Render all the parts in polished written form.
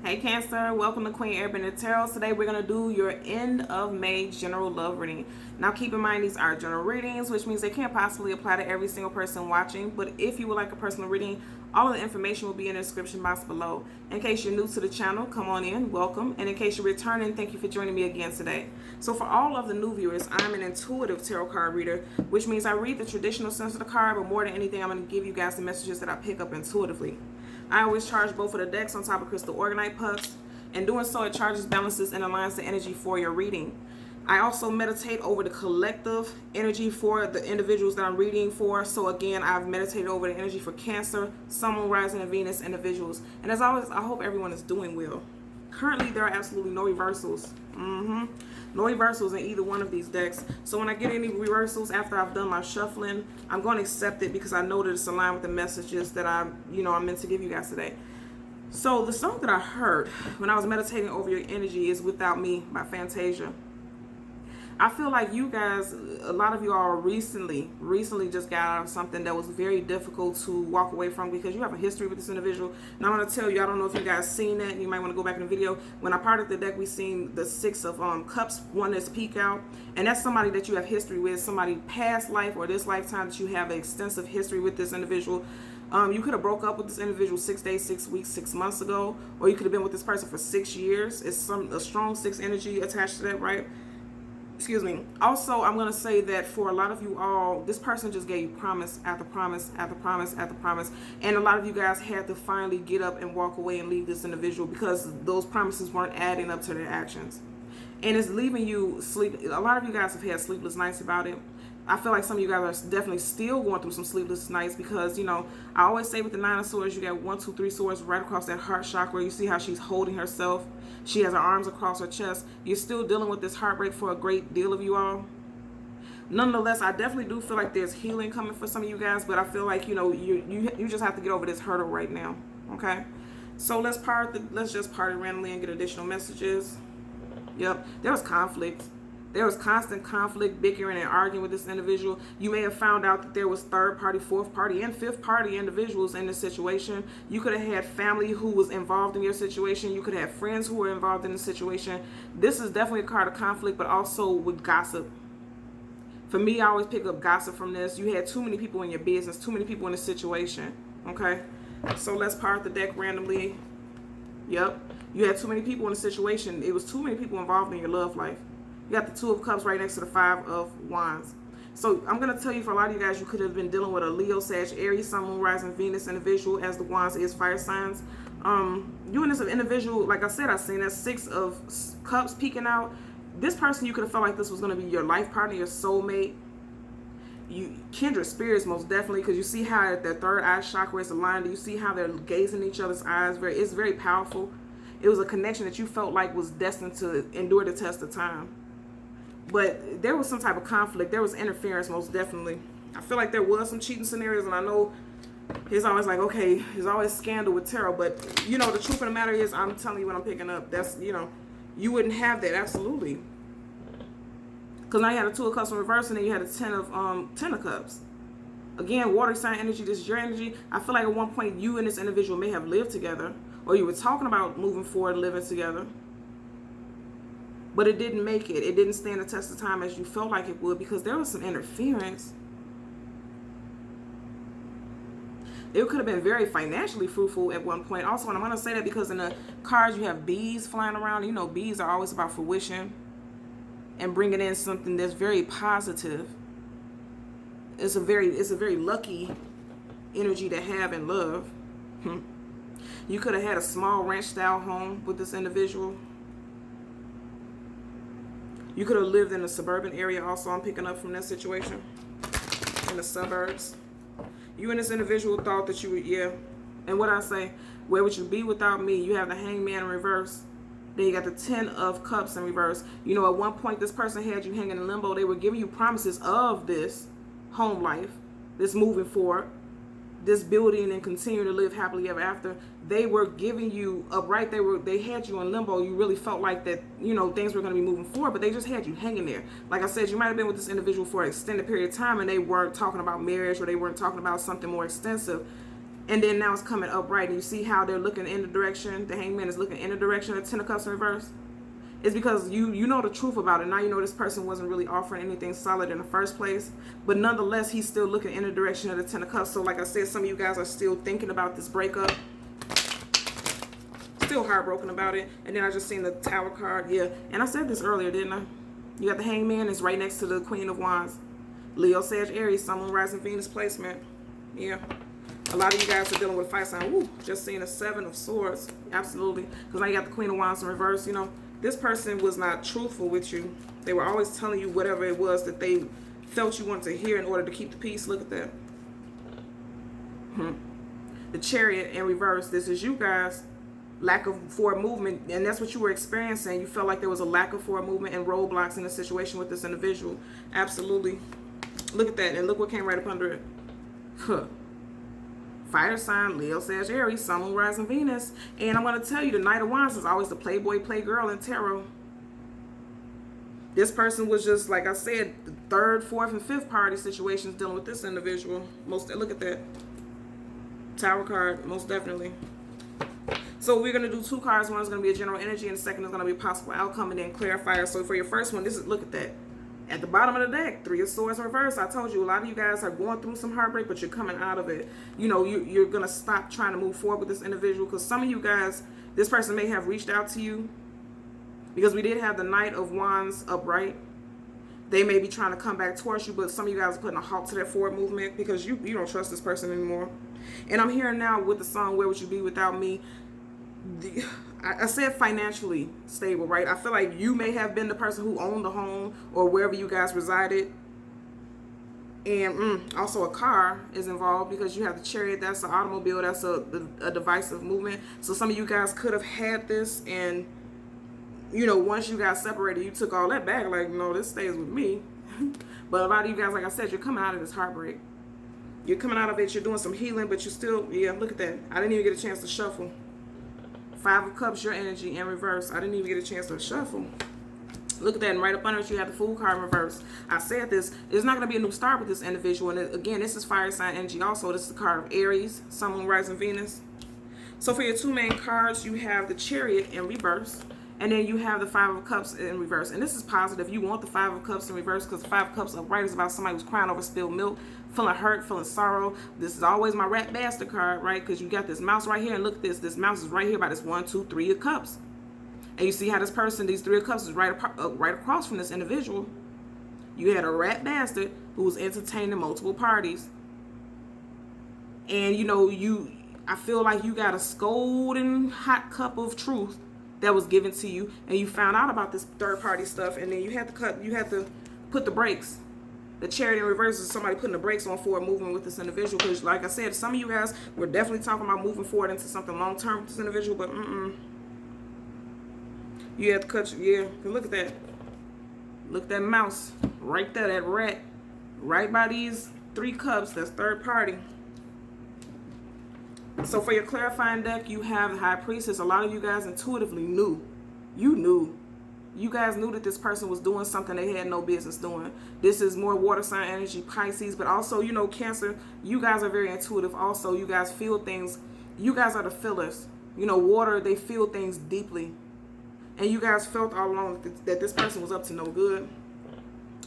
Hey Cancer, welcome to Queen Airbender Tarot. Today we're going to do your end of May general love reading. Now keep in mind these are general readings, which means they can't possibly apply to every single person watching. But if you would like a personal reading, all of the information will be in the description box below. In case you're new to the channel, come on in, welcome. And in case you're returning, thank you for joining me again today. So for all of the new viewers, I'm an intuitive tarot card reader, which means I read the traditional sense of the card, but more than anything, I'm going to give you guys the messages that I pick up intuitively. I always charge both of the decks on top of crystal organite pucks. In doing so, it charges, balances, and aligns the energy for your reading. I also meditate over the collective energy for the individuals that I'm reading for. So again, I've meditated over the energy for Cancer, Sun, Moon, Rising, and Venus individuals. And as always, I hope everyone is doing well. Currently, there are absolutely no reversals. No reversals in either one of these decks. So when I get any reversals after I've done my shuffling, I'm going to accept it because I know that it's aligned with the messages that I'm meant to give you guys today. So the song that I heard when I was meditating over your energy is Without Me by Fantasia. I feel like you guys, a lot of you all recently just got out of something that was very difficult to walk away from because you have a history with this individual. And I'm going to tell you, I don't know if you guys seen that. You might want to go back in the video. When I parted the deck, we seen the Six of Cups, one that's peek out. And that's somebody that you have history with, somebody past life or this lifetime that you have an extensive history with this individual. You could have broke up with this individual 6 days, 6 weeks, 6 months ago. Or you could have been with this person for 6 years. It's a strong 6 energy attached to that, right? Excuse me. Also, I'm going to say that for a lot of you all, this person just gave you promise after promise after promise after promise. And a lot of you guys had to finally get up and walk away and leave this individual because those promises weren't adding up to their actions. And it's leaving you sleep. A lot of you guys have had sleepless nights about it. I feel like some of you guys are definitely still going through some sleepless nights because, I always say with the Nine of Swords, you got 1, 2, 3 swords right across that heart chakra. You see how she's holding herself. She has her arms across her chest. You're still dealing with this heartbreak for a great deal of you all. Nonetheless, I definitely do feel like there's healing coming for some of you guys, but I feel like, you just have to get over this hurdle right now, okay? So let's just part it randomly and get additional messages. Yep, there was conflict. There was constant conflict, bickering, and arguing with this individual. You may have found out that there was third party, fourth party, and fifth party individuals in this situation. You could have had family who was involved in your situation. You could have friends who were involved in the situation. This is definitely a card of conflict, but also with gossip. For me, I always pick up gossip from this. You had too many people in your business, too many people in the situation. Okay? So let's part the deck randomly. Yep. You had too many people in the situation. It was too many people involved in your love life. You got the Two of Cups right next to the Five of Wands. So I'm going to tell you, for a lot of you guys, you could have been dealing with a Leo, Sag, Aries, Sun, Moon, Rising, Venus individual, as the Wands is fire signs. You and this individual, like I said, I've seen that Six of Cups peeking out. This person, you could have felt like this was going to be your life partner, your soulmate. Kindred spirits, most definitely, because you see how their third eye chakra is aligned. You see how they're gazing in each other's eyes. It's very powerful. It was a connection that you felt like was destined to endure the test of time. But there was some type of conflict. There was interference, most definitely. I feel like there was some cheating scenarios, and I know it's always like, okay, there's always scandal with tarot. But, the truth of the matter is, I'm telling you what I'm picking up. That's, you wouldn't have that, absolutely. Because now you had a Two of Cups in reverse, and then you had a Ten of Cups. Again, water sign energy, this is your energy. I feel like at one point, you and this individual may have lived together, or you were talking about moving forward, living together. But it didn't make it. It didn't stand the test of time as you felt like it would because there was some interference. It could have been very financially fruitful at one point. Also, and I'm going to say that because in the cards you have bees flying around. Bees are always about fruition and bringing in something that's very positive. It's a very lucky energy to have in love. You could have had a small ranch-style home with this individual. You could have lived in a suburban area also, I'm picking up from that situation. In the suburbs. You and this individual thought that you would, yeah. And what I say, where would you be without me? You have the Hangman in reverse. Then you got the Ten of Cups in reverse. At one point this person had you hanging in limbo. They were giving you promises of this home life, this moving forward, this building and continuing to live happily ever after. They were giving you upright. They had you in limbo. You really felt like that, things were going to be moving forward, but they just had you hanging there. Like I said, you might have been with this individual for an extended period of time and they weren't talking about marriage or they weren't talking about something more extensive. And then now it's coming upright. And you see how they're looking in the direction, the hangman is looking in the direction of the Ten of Cups in reverse? It's because you know the truth about it. Now you know this person wasn't really offering anything solid in the first place. But nonetheless, he's still looking in the direction of the Ten of Cups. So like I said, some of you guys are still thinking about this breakup. Still heartbroken about it. And then I just seen the Tower card. Yeah. And I said this earlier, didn't I? You got the Hangman. It's right next to the Queen of Wands. Leo, Sag, Aries, Sun, Moon, Rising, Venus placement. Yeah. A lot of you guys are dealing with a fire sign. Ooh, just seeing a Seven of Swords. Absolutely. Because now you got the Queen of Wands in reverse. You know, this person was not truthful with you. They were always telling you whatever it was that they felt you wanted to hear in order to keep the peace. Look at that. The Chariot in reverse. This is you guys. Lack of forward movement, and that's what you were experiencing. You felt like there was a lack of forward movement and roadblocks in the situation with this individual. Absolutely. Look at that, and look what came right up under it. Fire sign, Leo, Sag, Aries, Sun, Moon, Rising, Venus. And I'm going to tell you, the Knight of Wands is always the playboy, playgirl in tarot. This person was just, like I said, the third, fourth, and fifth party situations dealing with this individual. Look at that. Tower card, most definitely. So we're going to do two cards. One is going to be a general energy, and the second is going to be a possible outcome, and then clarifier. So for your first one, look at that. At the bottom of the deck, Three of Swords in reverse. I told you, a lot of you guys are going through some heartbreak, but you're coming out of it. You know, you're going to stop trying to move forward with this individual, because some of you guys, this person may have reached out to you, because we did have the Knight of Wands upright. They may be trying to come back towards you, but some of you guys are putting a halt to that forward movement because you don't trust this person anymore. And I'm here now with the song, Where Would You Be Without Me? I said financially stable, right? I feel like you may have been the person who owned the home or wherever you guys resided. And also a car is involved, because you have the Chariot. That's an automobile. That's a device of movement. So some of you guys could have had this, and, you know, once you got separated, you took all that back. Like, no, this stays with me. But a lot of you guys, like I said, you're coming out of this heartbreak. You're coming out of it. You're doing some healing, but you still, yeah, look at that. I didn't even get a chance to shuffle. Five of Cups, your energy in reverse. I didn't even get a chance to shuffle. Look at that, and right up under it, you have the Fool card in reverse. I said this, it's not going to be a new start with this individual. And again, this is fire sign energy also. This is the card of Aries, Sun, Moon, Rising, Venus. So for your two main cards, you have the Chariot in reverse, and then you have the Five of Cups in reverse. And this is positive. You want the Five of Cups in reverse, because the Five of Cups upright is about somebody who's crying over spilled milk, feeling hurt, feeling sorrow. This is always my rat bastard card, right? Because you got this mouse right here, and look at this. This mouse is right here by this 1, 2, 3 of Cups. And you see how this person, these 3 of Cups, is right across from this individual. You had a rat bastard who was entertaining multiple parties. And, you know, I feel like you got a scolding hot cup of truth that was given to you, and you found out about this third party stuff, and then you had to put the brakes. The Chariot in reverse is somebody putting the brakes on forward movement with this individual, because like I said, some of you guys were definitely talking about moving forward into something long term with this individual, but you had to cut, yeah, look at that. Look at that mouse right there, that rat right by these 3 cups. That's third party. So for your clarifying deck, you have the High Priestess. A lot of you guys intuitively knew. You guys knew that this person was doing something they had no business doing. This is more water sign energy, Pisces, but also, you know, Cancer. You guys are very intuitive also. You guys feel things. You guys are the feelers. You know, water, they feel things deeply. And you guys felt all along that this person was up to no good.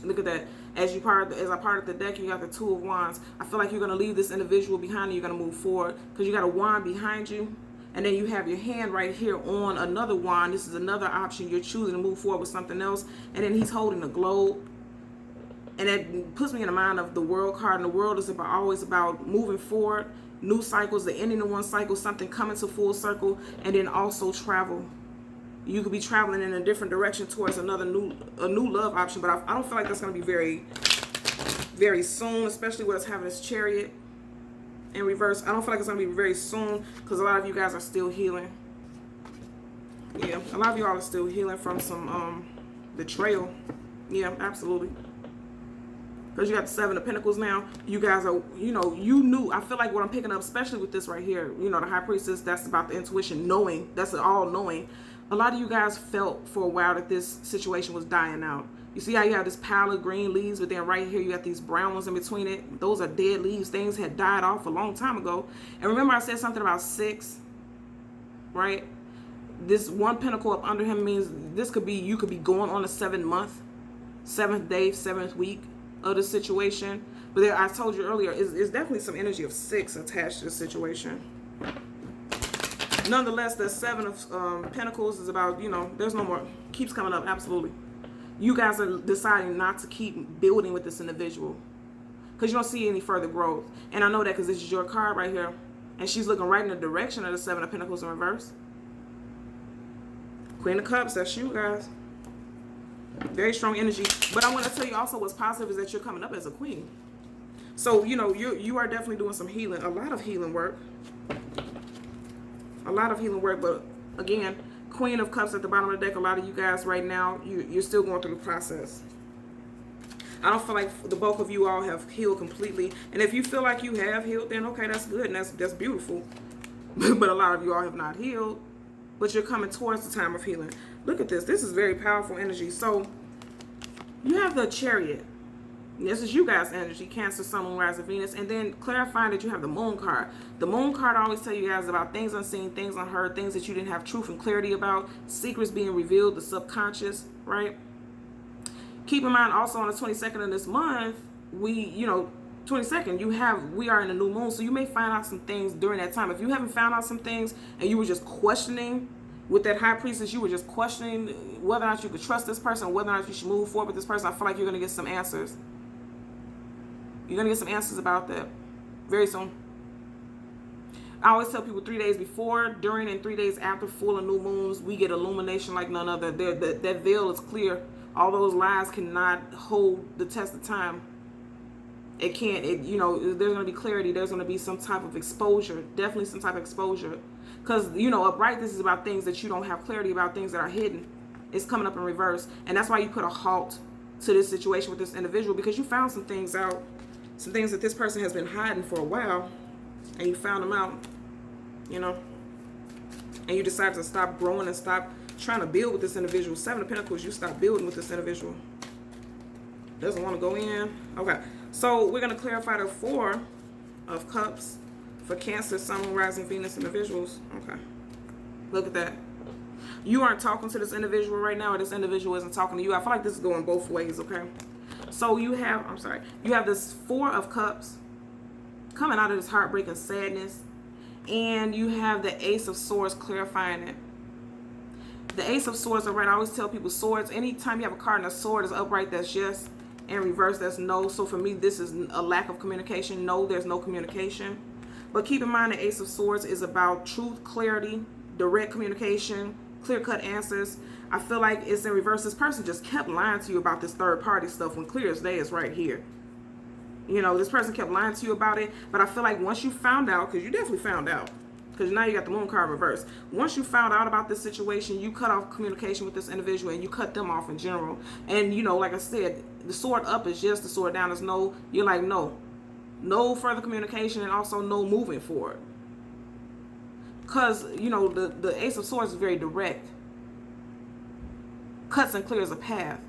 Look at that. As a part of the deck, you got the Two of Wands. I feel like you're going to leave this individual behind and you're going to move forward, because you got a wand behind you. And then you have your hand right here on another wand. This is another option. You're choosing to move forward with something else. And then he's holding a globe. And that puts me in the mind of the World card. And the World is always about moving forward, new cycles, the ending of one cycle, something coming to full circle, and then also travel. You could be traveling in a different direction towards a new love option, but I don't feel like that's going to be very, very soon, especially with us having this Chariot in reverse. I don't feel like it's going to be very soon, because a lot of you guys are still healing. Yeah, a lot of you all are still healing from some betrayal. Yeah, absolutely. Because you got the Seven of Pentacles now. You guys are, you know, you knew. I feel like what I'm picking up, especially with this right here, you know, the High Priestess, that's about the intuition, knowing. That's all knowing. A lot of you guys felt for a while that this situation was dying out. You see how you have this pile of green leaves, but then right here you got these brown ones in between it. Those are dead leaves. Things had died off a long time ago. And remember I said something about 6, right? This 1 pentacle up under him means this could be, you could be going on a 7th month, 7th day, 7th week of the situation. But there, I told you earlier, it's definitely some energy of 6 attached to the situation. Nonetheless, the 7 of Pentacles is about, you know, there's no more, keeps coming up, absolutely. You guys are deciding not to keep building with this individual because you don't see any further growth. And I know that because this is your card right here. And she's looking right in the direction of the 7 of Pentacles in reverse. Queen of Cups, that's you guys. Very strong energy. But I want to tell you also what's positive is that you're coming up as a queen. So, you know, you are definitely doing some healing, a lot of healing work. A lot of healing work, but again, Queen of Cups at the bottom of the deck. A lot of you guys right now, you're still going through the process. I don't feel like the bulk of you all have healed completely. And if you feel like you have healed, then okay, that's good and that's beautiful. But a lot of you all have not healed, but you're coming towards the time of healing. Look at this. This is very powerful energy. So you have the Chariot. This is you guys' energy, Cancer, Sun, Moon, Rising, Venus. And then clarifying that you have the Moon card. The Moon card I always tell you guys about things unseen, things unheard, things that you didn't have truth and clarity about, secrets being revealed, the subconscious, right? Keep in mind also on the 22nd of this month, we are in a new moon. So you may find out some things during that time. If you haven't found out some things and you were just questioning with that High Priestess, you were just questioning whether or not you could trust this person, whether or not you should move forward with this person, I feel like you're going to get some answers. You're going to get some answers about that very soon. I always tell people 3 days before, during, and 3 days after full and new moons, we get illumination like none other. That veil is clear. All those lies cannot hold the test of time. It can't. You know, there's going to be clarity. There's going to be some type of exposure. Definitely some type of exposure. Because, you know, uprightness is about things that you don't have clarity about, things that are hidden. It's coming up in reverse. And that's why you put a halt to this situation with this individual, because you found some things out. Some things that this person has been hiding for a while, and you found them out, you know, and you decided to stop growing and stop trying to build with this individual. 7 of Pentacles, you stop building with this individual. Doesn't want to go in. Okay, so we're going to clarify the 4 of Cups for Cancer, Sun, Moon, Rising, Venus individuals. Okay, look at that. You aren't talking to this individual right now, or this individual isn't talking to you. I feel like this is going both ways, okay? So you have, you have this 4 of Cups coming out of this heartbreak and sadness. And you have the Ace of Swords clarifying it. The Ace of Swords, all right, I always tell people swords, anytime you have a card and a sword is upright, that's yes. And reverse, that's no. So for me, this is a lack of communication. No, there's no communication. But keep in mind the Ace of Swords is about truth, clarity, direct communication, clear-cut answers. I feel like it's in reverse. This person just kept lying to you about this third-party stuff when clear as day is right here. You know, this person kept lying to you about it. But I feel like once you found out, because you definitely found out, because now you got the Moon card reversed. Once you found out about this situation, you cut off communication with this individual and you cut them off in general. And, you know, like I said, the sword up is yes, the sword down is no. You're like, no. No further communication, and also no moving forward. Because, you know, the Ace of Swords is very direct. Cuts and clears a path.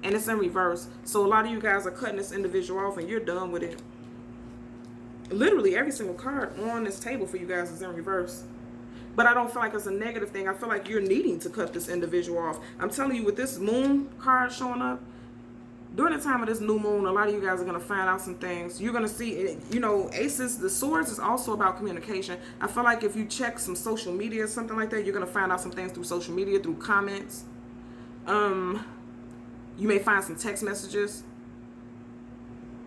And it's in reverse. So a lot of you guys are cutting this individual off and you're done with it. Literally every single card on this table for you guys is in reverse. But I don't feel like it's a negative thing. I feel like you're needing to cut this individual off. I'm telling you, with this Moon card showing up, during the time of this new moon, a lot of you guys are going to find out some things. You're going to see, you know, Aces, the Swords is also about communication. I feel like if you check some social media or something like that, you're going to find out some things through social media, through comments. You may find some text messages.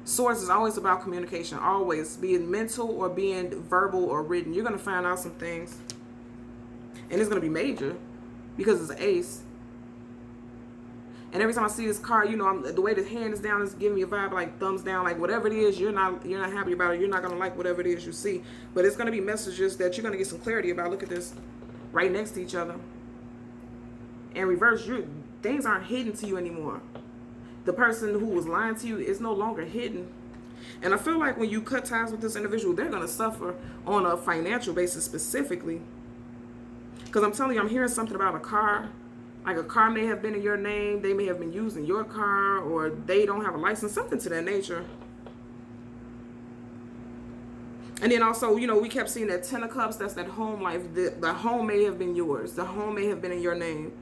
Swords is always about communication, always, being mental or being verbal or written. You're going to find out some things. And it's going to be major because it's an ace. And every time I see this card, you know, the way the hand is down is giving me a vibe like thumbs down, like whatever it is, you're not happy about it. You're not going to like whatever it is you see. But it's going to be messages that you're going to get some clarity about. Look at this, right next to each other. In reverse, things aren't hidden to you anymore. The person who was lying to you is no longer hidden. And I feel like when you cut ties with this individual, they're going to suffer on a financial basis specifically. Because I'm telling you, I'm hearing something about a car. Like a car may have been in your name, they may have been using your car, or they don't have a license, something to that nature. And then also, you know, we kept seeing that 10 of Cups, that's that home life. The home may have been yours. The home may have been in your name.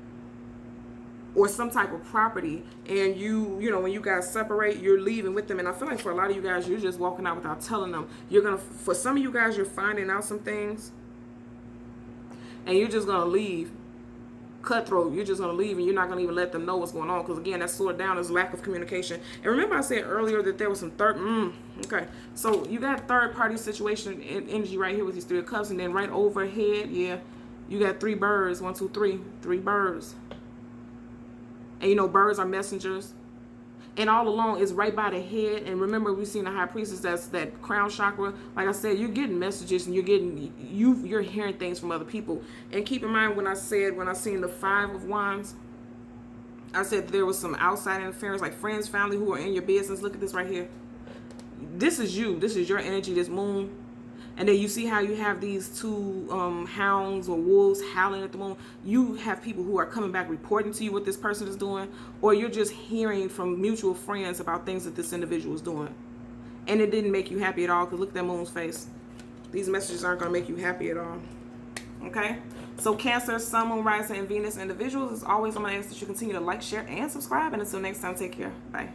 Or some type of property. And you know, when you guys separate, you're leaving with them. And I feel like for a lot of you guys, you're just walking out without telling them. You're going to, for some of you guys, you're finding out some things. And you're just going to leave. Cutthroat, you're just going to leave and you're not going to even let them know what's going on, because again, that sword down is lack of communication. And remember I said earlier that there was some okay, so you got third party situation energy right here with these 3 of Cups, and then right overhead, yeah, you got 3 birds. 1 2 3 3 birds. And you know, birds are messengers. And all along is right by the head. And remember, we've seen the High Priestess, that's that crown chakra. Like I said, you're getting messages and you're hearing things from other people. And keep in mind, when I seen the 5 of Wands, I said there was some outside interference, like friends, family who are in your business. Look at this right here. This is you. This is your energy, this moon. And then you see how you have these 2 hounds or wolves howling at the moon. You have people who are coming back reporting to you what this person is doing, or you're just hearing from mutual friends about things that this individual is doing. And it didn't make you happy at all, because look at that moon's face. These messages aren't going to make you happy at all. Okay? So Cancer, Sun, Moon, Rising, and Venus individuals, as always, I'm going to ask that you continue to like, share, and subscribe. And until next time, take care. Bye.